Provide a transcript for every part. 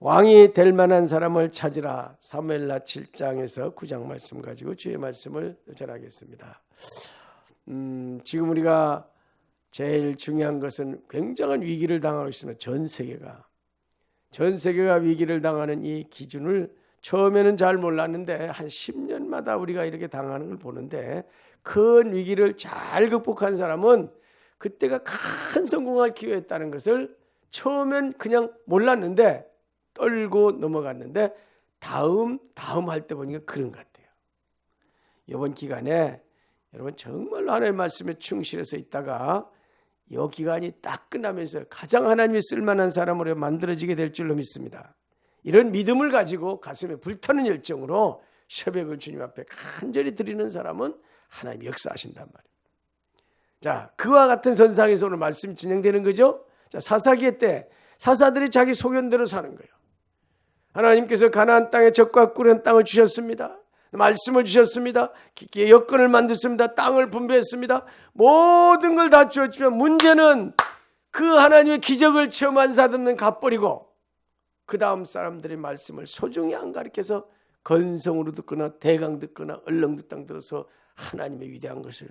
왕이 될 만한 사람을 찾으라. 사무엘하 7장에서 9장 말씀 가지고 주의 말씀을 전하겠습니다. 지금 우리가 제일 중요한 것은 굉장한 위기를 당하고 있습니다. 전 세계가 위기를 당하는 이 기준을 처음에는 잘 몰랐는데 한 10년마다 우리가 이렇게 당하는 걸 보는데, 큰 위기를 잘 극복한 사람은 그때가 큰 성공할 기회였다는 것을 처음엔 그냥 몰랐는데 떨고 넘어갔는데 다음 할 때 보니까 그런 것 같아요. 이번 기간에 여러분 정말로 하나님의 말씀에 충실해서 있다가 이 기간이 딱 끝나면서 가장 하나님이 쓸만한 사람으로 만들어지게 될 줄로 믿습니다. 이런 믿음을 가지고 가슴에 불타는 열정으로 새벽을 주님 앞에 간절히 드리는 사람은 하나님이 역사하신단 말이에요. 자, 그와 같은 선상에서 오늘 말씀이 진행되는 거죠. 자, 사사기의 때 사사들이 자기 소견대로 사는 거예요. 하나님께서 가나안 땅에 젖과 꿀은 땅을 주셨습니다. 말씀을 주셨습니다. 여건을 만들었습니다. 땅을 분배했습니다. 모든 걸 다 주었지만 문제는 그 하나님의 기적을 체험한 사람들은 갚버리고 그 다음 사람들의 말씀을 소중히 안 가르쳐서 건성으로 듣거나 대강 듣거나 얼렁듣당 들어서 하나님의 위대한 것을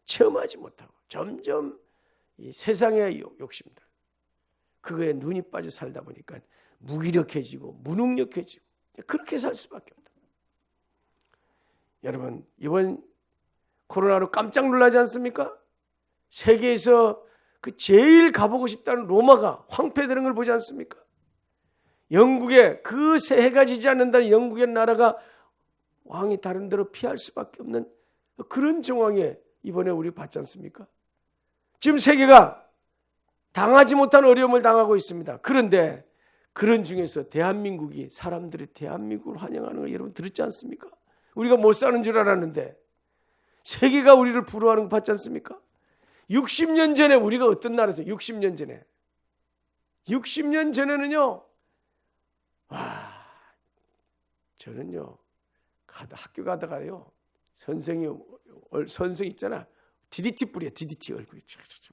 체험하지 못하고 점점 이 세상의 욕심들, 그거에 눈이 빠져 살다 보니까 무기력해지고 무능력해지고 그렇게 살 수밖에 없다. 여러분, 이번 코로나로 깜짝 놀라지 않습니까? 세계에서 그 제일 가보고 싶다는 로마가 황폐되는 걸 보지 않습니까? 영국에 그 새해가 지지 않는다는 영국의 나라가 왕이 다른 데로 피할 수밖에 없는 그런 정황에 이번에 우리 봤지 않습니까? 지금 세계가 당하지 못한 어려움을 당하고 있습니다. 그런데 그런 중에서 대한민국이, 사람들이 대한민국을 환영하는 거 여러분 들었지 않습니까? 우리가 못 사는 줄 알았는데 세계가 우리를 부러워하는 거 봤지 않습니까? 60년 전에 우리가 어떤 나라였어요? 60년 전에는요, 저는요 학교 가다가요 선생이 있잖아, DDT 뿌려, DDT 얼굴에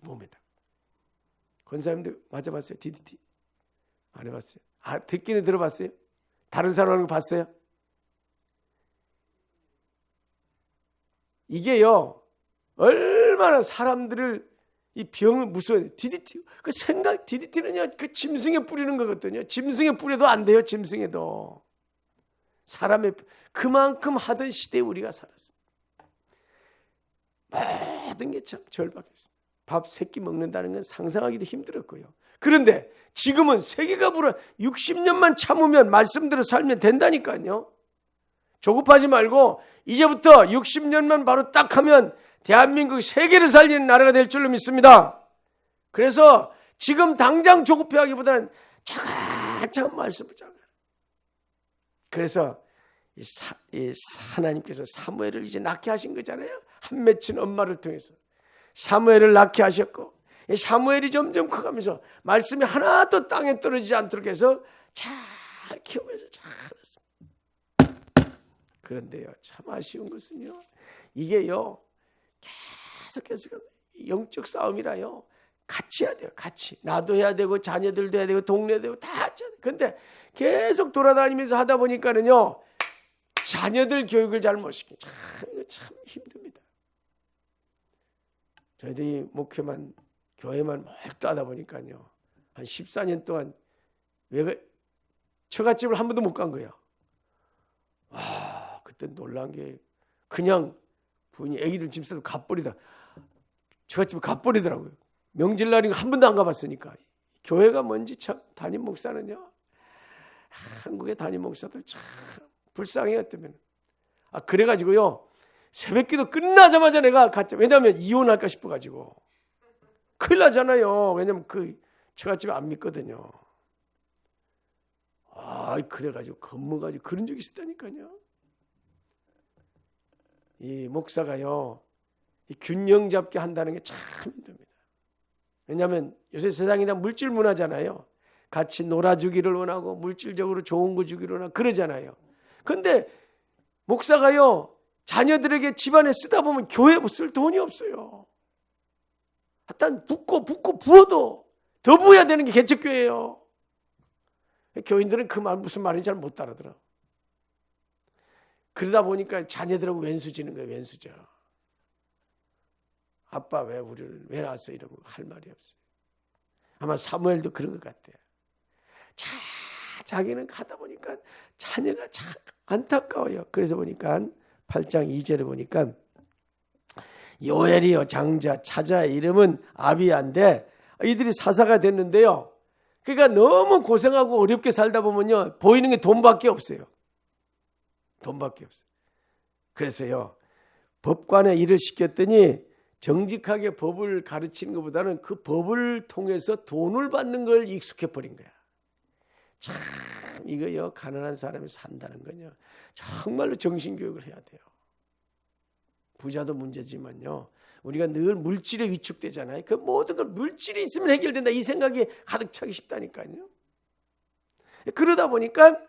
몸에다. 권사님들 맞아봤어요? DDT 안 해봤어요? 듣기는 들어봤어요? 다른 사람 하는 거 봤어요? 이게요 얼마나 사람들을 이 병을 무서워해. DDT 그 생각, DDT는요 그 짐승에 뿌리는 거거든요. 짐승에 뿌려도 안 돼요. 짐승에도 사람의 그만큼 하던 시대에 우리가 살았습니다. 모든 게 참 절박했습니다. 밥 3끼 먹는다는 건 상상하기도 힘들었고요. 그런데 지금은 세계가 불어 60년만 참으면 말씀대로 살면 된다니까요. 조급하지 말고 이제부터 60년만 바로 딱 하면 대한민국 세계를 살리는 나라가 될 줄로 믿습니다. 그래서 지금 당장 조급해하기보다는 차근차근 말씀을 잡아요. 그래서 하나님께서 사무엘을 이제 낳게 하신 거잖아요. 한 맺힌 엄마를 통해서 사무엘을 낳게 하셨고, 사무엘이 점점 커가면서 말씀이 하나도 땅에 떨어지지 않도록 해서 잘 키우면서 잘했습니다. 그런데요, 참 아쉬운 것은요, 이게요 계속 영적 싸움이라요. 같이 해야 돼요. 같이 나도 해야 되고 자녀들도 해야 되고 동네도 해야 되고 다 해야 돼요. 근데 계속 돌아다니면서 하다 보니까는요 자녀들 교육을 잘 못 시키고 참 힘듭니다. 저희들이 목회만 교회만 몰두하다 보니까요 한 14년 동안 처갓집을 한 번도 못 간 거예요. 그때 놀란 게 그냥 부인이 애기들 집 사서 갓버리다 처갓집을 갓버리더라고요. 명절날이 한 번도 안 가봤으니까. 교회가 뭔지 참, 담임 목사는요 한국의 담임 목사들 참 불쌍해요. 때문에 그래가지고요 새벽기도 끝나자마자 내가 갔죠. 왜냐하면 이혼할까 싶어가지고 큰일 나잖아요. 왜냐하면 그 처갓집에 안 믿거든요. 그래가지고 겁먹어가지고 그런 적이 있었다니까요. 이 목사가요 이 균형 잡게 한다는 게 참 힘듭니다. 왜냐하면 요새 세상이 다 물질 문화잖아요. 같이 놀아주기를 원하고 물질적으로 좋은 거 주기를 원하고 그러잖아요. 그런데 목사가요 자녀들에게 집안에 쓰다 보면 교회에 쓸 돈이 없어요. 하여튼 붓고 부어도 더 부어야 되는 게 개척교회예요. 교인들은 그 말 무슨 말인지 잘 못 알아들어. 그러다 보니까 자녀들하고 왼수 지는 거예요. 왼수죠. 아빠 왜 우리를 왜 낳았어? 이러면 할 말이 없어요. 아마 사무엘도 그런 것 같아요. 자기는 가다 보니까 자녀가 참 안타까워요. 그래서 보니까 8장 2절에 보니까 요엘이요 장자 차자의 이름은 아비야인데 이들이 사사가 됐는데요. 그러니까 너무 고생하고 어렵게 살다 보면요 보이는 게 돈밖에 없어요. 돈밖에 없어요. 그래서요 법관에 일을 시켰더니 정직하게 법을 가르치는 것보다는 그 법을 통해서 돈을 받는 걸 익숙해 버린 거야. 참 이거요 가난한 사람이 산다는 건요 정말로 정신교육을 해야 돼요. 부자도 문제지만요 우리가 늘 물질에 위축되잖아요. 그 모든 걸 물질이 있으면 해결된다 이 생각이 가득 차기 쉽다니까요. 그러다 보니까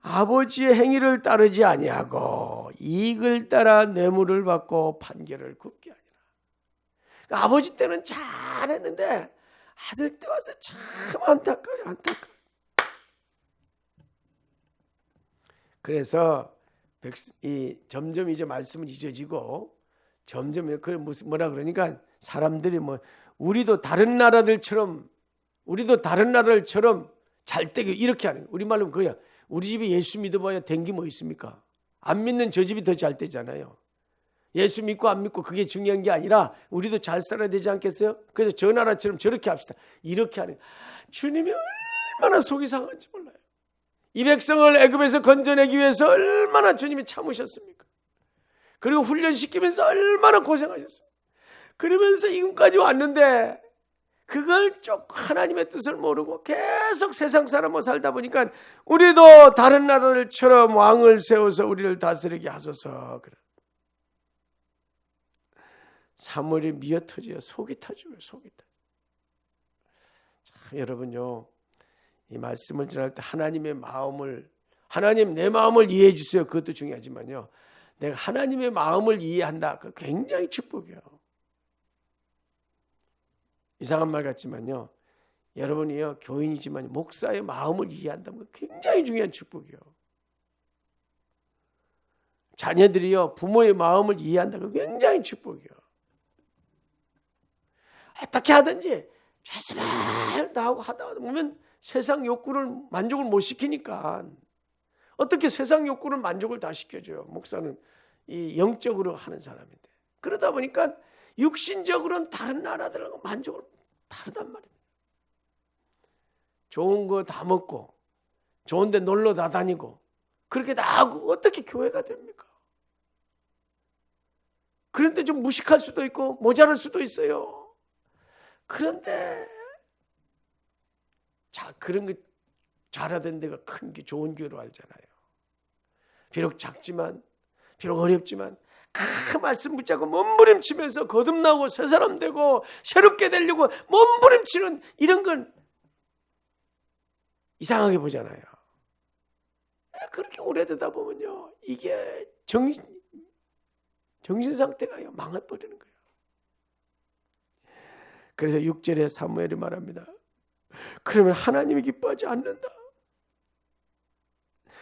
아버지의 행위를 따르지 아니하고 이익을 따라 뇌물을 받고 판결을 굽게 하니라. 그러니까 아버지 때는 잘했는데 아들 때 와서 참 안타까워요. 안타까워요. 그래서 점점 이제 말씀은 잊어지고 점점 그 무슨 뭐라 그러니까 사람들이 뭐 우리도 다른 나라들처럼 잘 되게 이렇게 하는 우리 말로 그거야. 우리 집에 예수 믿어봐야 된 게 뭐 있습니까? 안 믿는 저 집이 더 잘 되잖아요. 예수 믿고 안 믿고 그게 중요한 게 아니라 우리도 잘 살아야 되지 않겠어요? 그래서 저 나라처럼 저렇게 합시다. 이렇게 하는 주님이 얼마나 속이 상한지 몰라요. 이 백성을 애굽에서 건져내기 위해서 얼마나 주님이 참으셨습니까? 그리고 훈련시키면서 얼마나 고생하셨습니까? 그러면서 이금까지 왔는데 그걸 쭉 하나님의 뜻을 모르고 계속 세상 사람으로 살다 보니까 우리도 다른 나라들처럼 왕을 세워서 우리를 다스리게 하소서. 그래. 사무엘이 미어터져요. 속이 터져요. 속이 터져. 참 여러분요. 이 말씀을 전할 때 하나님 내 마음을 이해해 주세요. 그것도 중요하지만요. 내가 하나님의 마음을 이해한다. 그 굉장히 축복이에요. 이상한 말 같지만요. 여러분이요 교인이지만 목사의 마음을 이해한다면 굉장히 중요한 축복이에요. 자녀들이요 부모의 마음을 이해한다면 굉장히 축복이에요. 어떻게 하든지 최선을 다하고 하다 보면 세상 욕구를 만족을 못 시키니까 어떻게 세상 욕구를 만족을 다 시켜줘요. 목사는 이 영적으로 하는 사람인데 그러다 보니까 육신적으로는 다른 나라들하고 만족을 다르단 말입니다. 좋은 거 다 먹고 좋은 데 놀러 다 다니고 그렇게 다 하고 어떻게 교회가 됩니까? 그런데 좀 무식할 수도 있고 모자랄 수도 있어요. 그런데 그런 거 잘하던 데가 큰 게 좋은 교회로 알잖아요. 비록 작지만 비록 어렵지만 그 말씀 붙잡고 몸부림치면서 거듭나고 새 사람 되고 새롭게 되려고 몸부림치는 이런 건 이상하게 보잖아요. 그렇게 오래되다 보면요 이게 정신 상태가 망해버리는 거예요. 그래서 6절에 사무엘이 말합니다. 그러면 하나님이 기뻐하지 않는다.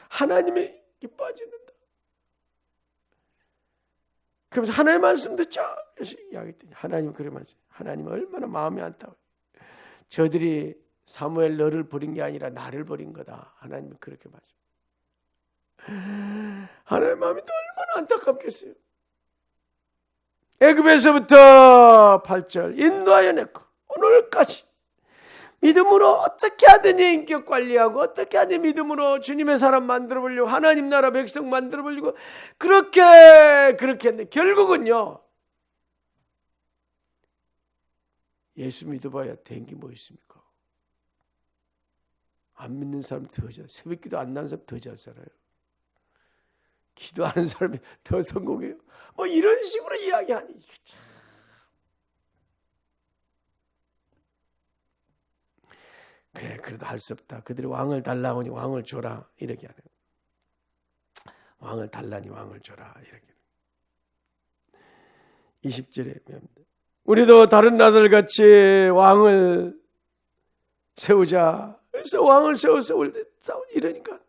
하나님이 기뻐하지 않는다. 그러면서 하나님의 말씀 듣자. 그래서 이야기했더니 하나님 그러면서 하나님 얼마나 마음이 안타까워. 저들이 사무엘 너를 버린 게 아니라 나를 버린 거다. 하나님은 그렇게 말씀. 하나님의 마음이 또 얼마나 안타깝겠어요. 애굽에서부터 8절 인도하여 내고 오늘까지 믿음으로 어떻게 하든지 인격 관리하고 어떻게 하든지 믿음으로 주님의 사람 만들어 보려고 하나님 나라 백성 만들어 보려고 그렇게 했는데 결국은요 예수 믿어봐야 된 게 뭐 있습니까? 안 믿는 사람 더 잘, 새벽기도 안 나는 사람 더 잘 살아요. 기도하는 사람이 더 성공해요. 뭐 이런 식으로 이야기하니 이게 참. 그래 그래도 할 수 없다. 그들이 왕을 달라오니 왕을 줘라 이렇게 하는. 왕을 달라니 왕을 줘라 이렇게. 20절에 우리도 다른 나라들 같이 왕을 세우자. 그래서 왕을 세워서 이러니까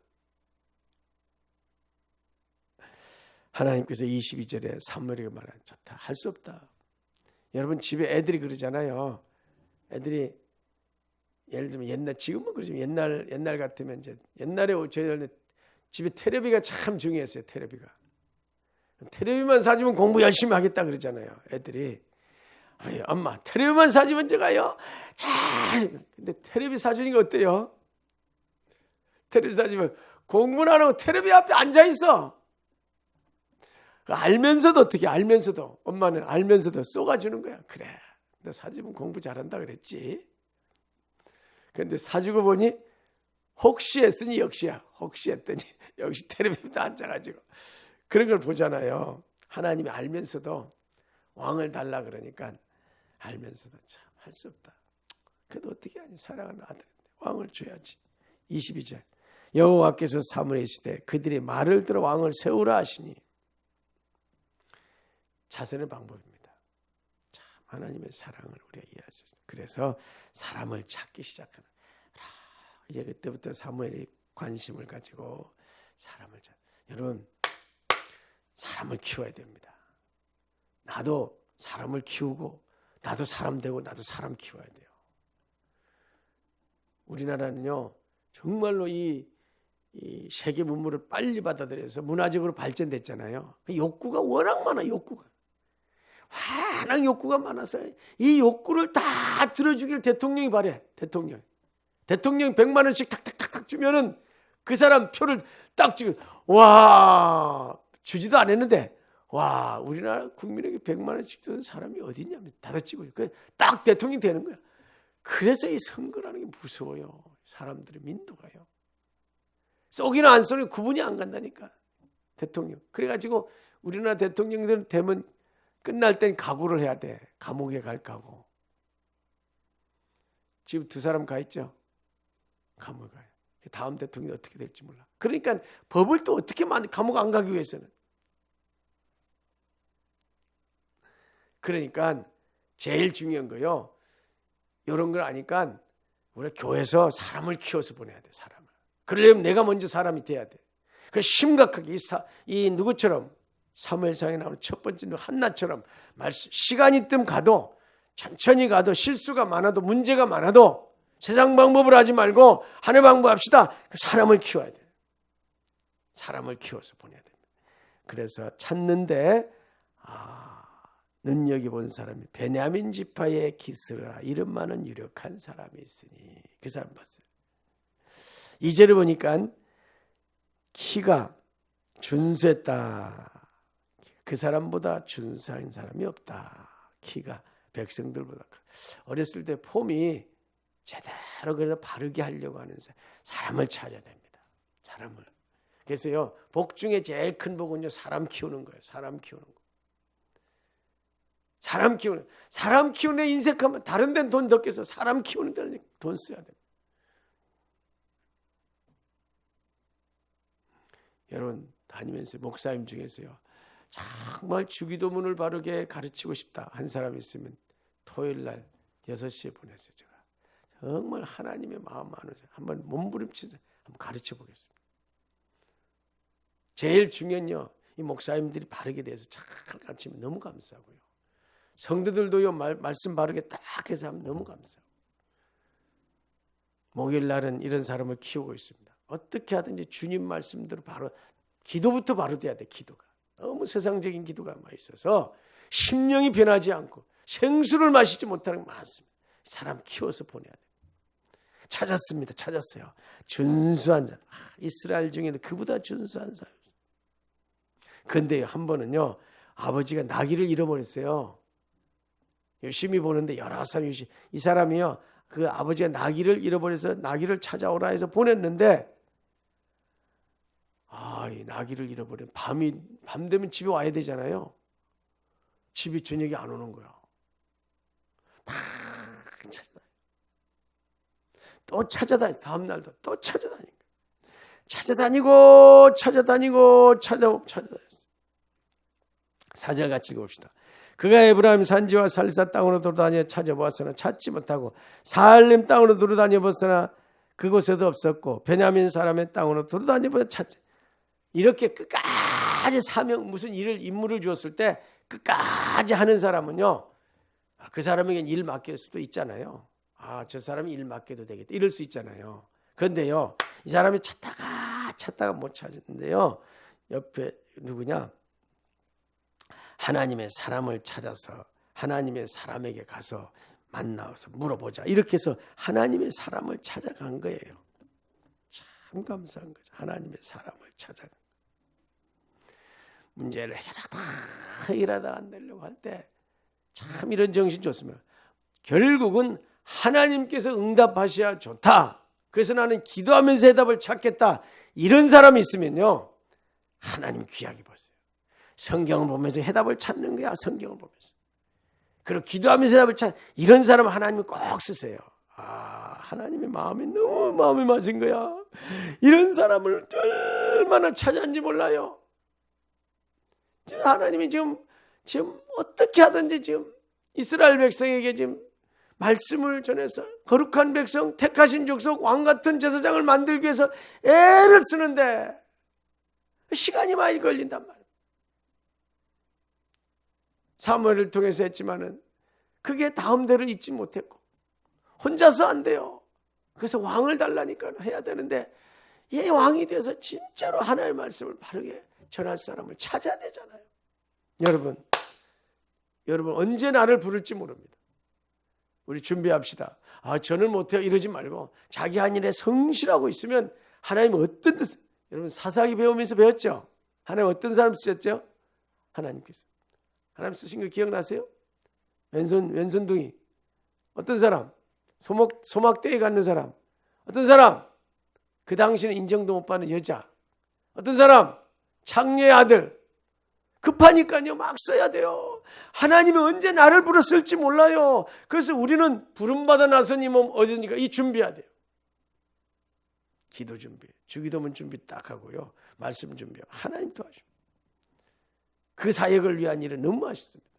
하나님께서 22절에 사무엘에게 말하는 좋다. 할 수 없다. 여러분 집에 애들이 그러잖아요. 애들이 예를 들면 지금은 그러지만 옛날 같으면 이제 옛날에 저희 집에 테레비가 참 중요했어요. 테레비만 사주면 공부 열심히 하겠다 그러잖아요. 애들이. 엄마 테레비만 사주면 제가요. 근데 테레비 사주니까 어때요? 테레비 사주면 공부는 안 하고 테레비 앞에 앉아 있어. 알면서도 어떻게 엄마는 알면서도 쏘가주는 거야. 그래 너 사주면 공부 잘한다 그랬지. 그런데 사주고 보니 혹시 했으니 역시야. 혹시 했더니 역시 테레비에 앉아가지고 그런 걸 보잖아요. 하나님이 알면서도 왕을 달라 그러니까 알면서도 참 할 수 없다. 그래도 어떻게 하니 사랑하는 아들인데 왕을 줘야지. 22절 여호와께서 사무엘에 이르시되 그들이 말을 들어 왕을 세우라 하시니 자세는 방법입니다. 참 하나님의 사랑을 우리가 이해할 수 있습니다. 그래서 사람을 찾기 시작하는 이제 그때부터 사무엘이 관심을 가지고 사람을 여러분 사람을 키워야 됩니다. 나도 사람을 키우고 나도 사람 되고 나도 사람 키워야 돼요. 우리나라는요 정말로 이 세계 문물을 빨리 받아들여서 문화적으로 발전됐잖아요. 욕구가 워낙 많아. 워낙 욕구가 많아서 이 욕구를 다 들어주기를 대통령이 바래. 대통령이 100만 원씩 탁탁탁탁 주면은 그 사람 표를 딱 지금 와 주지도 않았는데 와 우리나라 국민에게 100만 원씩 주는 사람이 어디 있냐면 다다치고 딱 대통령이 되는 거야. 그래서 이 선거라는 게 무서워요. 사람들의 민도가요. 쏘기나 안 쏘기 구분이 안 간다니까. 대통령. 그래가지고 우리나라 대통령들 되면 끝날 땐 각오를 해야 돼. 감옥에 갈 각오. 지금 2사람 가 있죠. 감옥에 가요. 다음 대통령이 어떻게 될지 몰라. 그러니까 법을 또 어떻게 감옥 안 가기 위해서는. 그러니까 제일 중요한 거요. 이런 걸 아니까 우리가 교회에서 사람을 키워서 보내야 돼. 사람을. 그러려면 내가 먼저 사람이 돼야 돼. 그래서 심각하게 이 누구처럼 사무엘상에 나오는 첫 번째 한나처럼 시간이 뜸 가도 천천히 가도 실수가 많아도 문제가 많아도 세상 방법을 하지 말고 하늘 방법 합시다. 사람을 키워야 돼. 사람을 키워서 보내야 됩니다. 그래서 찾는데 눈여겨본 사람이 베냐민 지파의 기스라 이름 많은 유력한 사람이 있으니 그 사람 봤어요. 2절을 보니까 키가 준수했다. 그 사람보다 준수한 사람이 없다. 키가 백성들보다 어렸을 때 폼이 제대로 그래서 바르게 하려고 하는 사람을 찾아야 됩니다. 사람을. 그래서요 복 중에 제일 큰 복은요 사람 키우는 거예요. 사람 키우는 거. 사람 키우는 데 인색하면 다른 데는 돈 더 깨서 사람 키우는 데는 돈 써야 됩니다. 여러분 다니면서 목사님 중에서요 정말 주기도문을 바르게 가르치고 싶다 한 사람이 있으면 토요일 날 6시에 보냈어요. 제가 정말 하나님의 마음 안에서 한번 몸부림치서 한번 가르쳐 보겠습니다. 제일 중요한요 이 목사님들이 바르게 돼서 잘 가르치면 너무 감사하고요. 성도들도요 말씀 바르게 딱 해서 하면 너무 감사하고. 목요일 날은 이런 사람을 키우고 있습니다. 어떻게 하든지 주님 말씀대로 바로 기도부터 바로 돼야 돼. 기도가 너무 세상적인 기도가 많이 있어서 심령이 변하지 않고 생수를 마시지 못하는 게 많습니다. 사람 키워서 보내야 돼. 찾았어요. 준수한 자. 이스라엘 중에는 그보다 준수한 사람. 그런데 한 번은요 아버지가 나귀를 잃어버렸어요. 열심히 보는데 여러 사람이 이 사람이요 그 아버지가 나귀를 잃어버려서 나귀를 찾아오라 해서 보냈는데 이 나귀를 잃어버린 밤 되면 집에 와야 되잖아요. 집에 저녁에 안 오는 거야. 막 또 찾아다니. 다음 날도 또 찾아다니고 찾아다녔어. 4절 같이 읽읍시다. 그가 에브라임 산지와 살사 땅으로 돌아다녀 찾아보았으나 찾지 못하고 살림 땅으로 돌아다녀 보았으나 그곳에도 없었고 베냐민 사람의 땅으로 돌아다니보다 찾지. 이렇게 끝까지 사명 무슨 임무를 주었을 때 끝까지 하는 사람은요, 그 사람에게 일 맡길 수도 있잖아요. 저 사람이 일 맡겨도 되겠다 이럴 수 있잖아요. 그런데요, 이 사람이 찾다가 못 찾았는데요, 옆에 누구냐, 하나님의 사람을 찾아서 하나님의 사람에게 가서 만나서 물어보자 이렇게 해서 하나님의 사람을 찾아간 거예요. 참 감사한 거죠. 하나님의 사람을 찾아간 거예요. 문제를 해결하다 안 되려고 할 때 참 이런 정신 좋습니다. 결국은 하나님께서 응답하셔야 좋다. 그래서 나는 기도하면서 해답을 찾겠다. 이런 사람이 있으면요, 하나님 귀하게 보세요. 성경을 보면서 해답을 찾는 거야. 성경을 보면서. 그리고 기도하면서 해답을 이런 사람 하나님이 꼭 쓰세요. 하나님의 마음이 너무 마음에 맞은 거야. 이런 사람을 얼마나 찾았는지 몰라요. 하나님이 지금 어떻게 하든지 지금 이스라엘 백성에게 지금 말씀을 전해서 거룩한 백성, 택하신 족속, 왕 같은 제사장을 만들기 위해서 애를 쓰는데 시간이 많이 걸린단 말이에요. 사무엘을 통해서 했지만은 그게 다음대로 잊지 못했고 혼자서 안 돼요. 그래서 왕을 달라니까 해야 되는데 이 왕이 돼서 진짜로 하나님의 말씀을 바르게 전할 사람을 찾아야 되잖아요. 여러분 언제 나를 부를지 모릅니다. 우리 준비합시다. 저는 못해요 이러지 말고 자기 한 일에 성실하고 있으면 하나님은 어떤 뜻, 여러분 사사기 배우면서 배웠죠? 하나님 어떤 사람 쓰셨죠? 하나님께서. 하나님 쓰신 거 기억나세요? 왼손둥이. 어떤 사람? 소막대에 갖는 사람. 어떤 사람? 그 당시는 인정도 못 받는 여자. 어떤 사람? 창녀의 아들. 급하니까요 막 써야 돼요. 하나님이 언제 나를 불렀을지 몰라요. 그래서 우리는 부름받아 나선 이 몸 어디니까 이 준비해야 돼요. 기도 준비, 주기도문 준비 딱 하고요, 말씀 준비하고 하나님 도와줍니다. 그 사역을 위한 일은 너무 맛있습니다.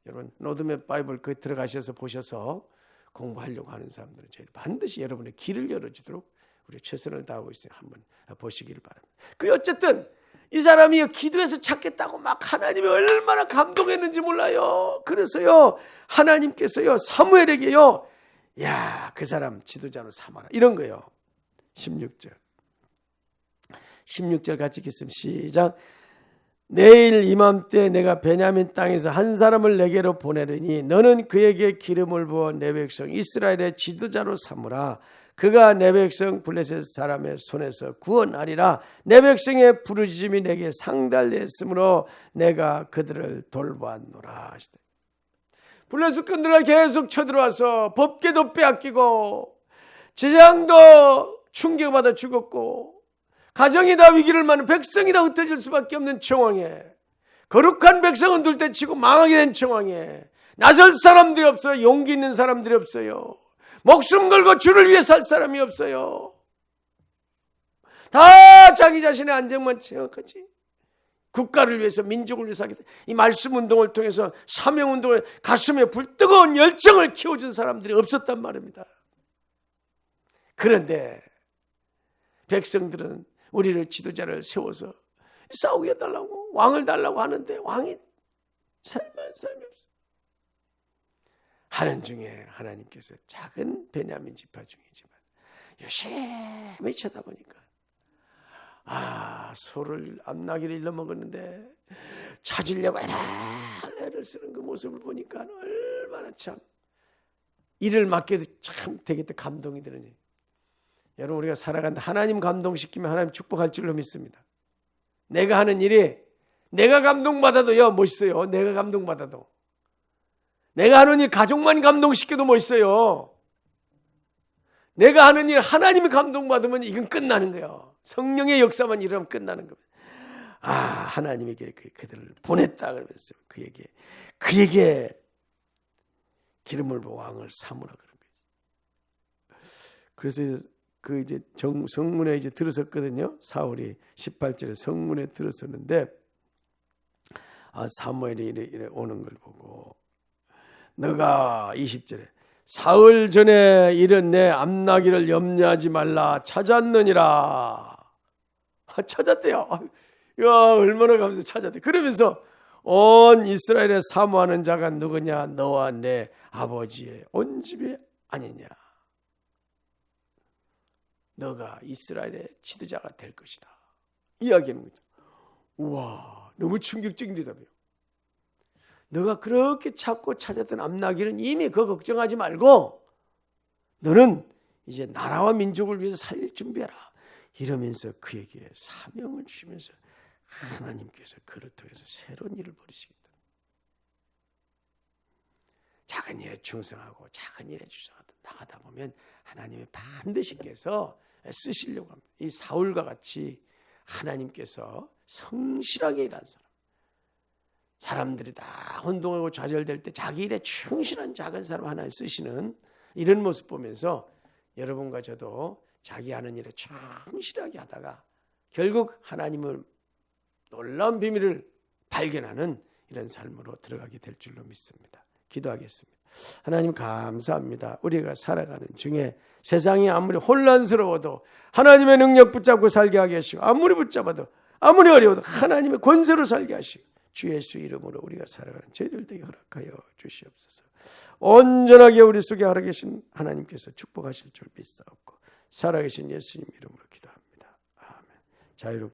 여러분 로드맵 바이블 그 들어가셔서 보셔서 공부하려고 하는 사람들은 저희 반드시 여러분의 길을 열어주도록 우리 최선을 다하고 있으니 한번 보시기를 바랍니다. 그 어쨌든 이 사람이 기도해서 찾겠다고 막 하나님이 얼마나 감동했는지 몰라요. 그래서요 하나님께서요 사무엘에게요, 야, 그 사람 지도자로 삼아라 이런 거예요. 16절 같이 읽겠습니다. 시작. 내일 이맘때 내가 베냐민 땅에서 한 사람을 내게로 보내리니 너는 그에게 기름을 부어 내 백성 이스라엘의 지도자로 삼으라. 그가 내 백성 블레셋 사람의 손에서 구원하리라. 내 백성의 부르짖음이 내게 상달되었으므로 내가 그들을 돌보았노라. 블레셋 꾼들이 계속 쳐들어와서 법궤도 빼앗기고 제사장도 충격받아 죽었고 가정이 다 위기를 맞는, 백성이 다 흩어질 수밖에 없는 정황에, 거룩한 백성은 둘째치고 망하게 된 정황에 나설 사람들이 없어요. 용기 있는 사람들이 없어요. 목숨 걸고 주를 위해 살 사람이 없어요. 다 자기 자신의 안정만 생각하지. 국가를 위해서, 민족을 위해서 하겠다. 이 말씀 운동을 통해서 사명 운동을 가슴에 불뜨거운 열정을 키워준 사람들이 없었단 말입니다. 그런데 백성들은 우리를 지도자를 세워서 싸우게 해달라고, 왕을 달라고 하는데 왕이 살만한 사람이 없어. 하는 중에 하나님께서 작은 베냐민 지파 중이지만 유심히 쳐다보니까 소를 앞나기를 잃어먹었는데 찾으려고 애를 쓰는 그 모습을 보니까 얼마나 참 일을 맡겨도 참 되겠다 감동이 드느니. 여러분 우리가 살아간다 하나님 감동시키면 하나님 축복할 줄로 믿습니다. 내가 하는 일이 내가 감동받아도요 멋있어요. 내가 감동받아도. 내가 하는 일 가족만 감동시켜도 멋있어요. 내가 하는 일 하나님이 감동받으면 이건 끝나는 거예요. 성령의 역사만 일어나면 끝나는 겁니다. 하나님에게 그들을 보냈다 그러면서 그에게 기름을 부어 왕을 삼으라 그런 거예요. 그래서 이제 성문에 이제 들어섰거든요. 사울이 18절에 성문에 들어섰는데 사무엘이 이래 오는 걸 보고 너가 20절에 사흘 전에 이른 내 암나기를 염려하지 말라 찾았느니라. 찾았대요. 야, 얼마나 감사해서 찾았대. 그러면서 온 이스라엘에 사모하는 자가 누구냐? 너와 내 아버지의 온 집이 아니냐. 너가 이스라엘의 지도자가 될 것이다. 이야기하는 거죠. 우와, 너무 충격적인 대답이에요. 너가 그렇게 찾고 찾았던 암나기는 이미 그거 걱정하지 말고 너는 이제 나라와 민족을 위해서 살릴 준비해라. 이러면서 그에게 사명을 주시면서 하나님께서 그를 통해서 새로운 일을 벌이시겠다. 작은 일에 충성하고 작은 일에 주저하다 나가다 보면 하나님이 반드시께서 쓰시려고 합니다. 이 사울과 같이 하나님께서 성실하게 일한 사람들이 다 혼동하고 좌절될 때 자기 일에 충실한 작은 사람 하나님 쓰시는 이런 모습 보면서 여러분과 저도 자기 하는 일에 충실하게 하다가 결국 하나님을 놀라운 비밀을 발견하는 이런 삶으로 들어가게 될 줄로 믿습니다. 기도하겠습니다. 하나님 감사합니다. 우리가 살아가는 중에 세상이 아무리 혼란스러워도 하나님의 능력 붙잡고 살게 하게 하시고 아무리 붙잡아도 아무리 어려워도 하나님의 권세로 살게 하시고 주 예수 이름으로 우리가 살아가는 저희들 되게 허락하여 주시옵소서. 온전하게 우리 속에 살아계신 하나님께서 축복하실 줄 믿사옵고 살아계신 예수님 이름으로 기도합니다. 아멘. 자유롭게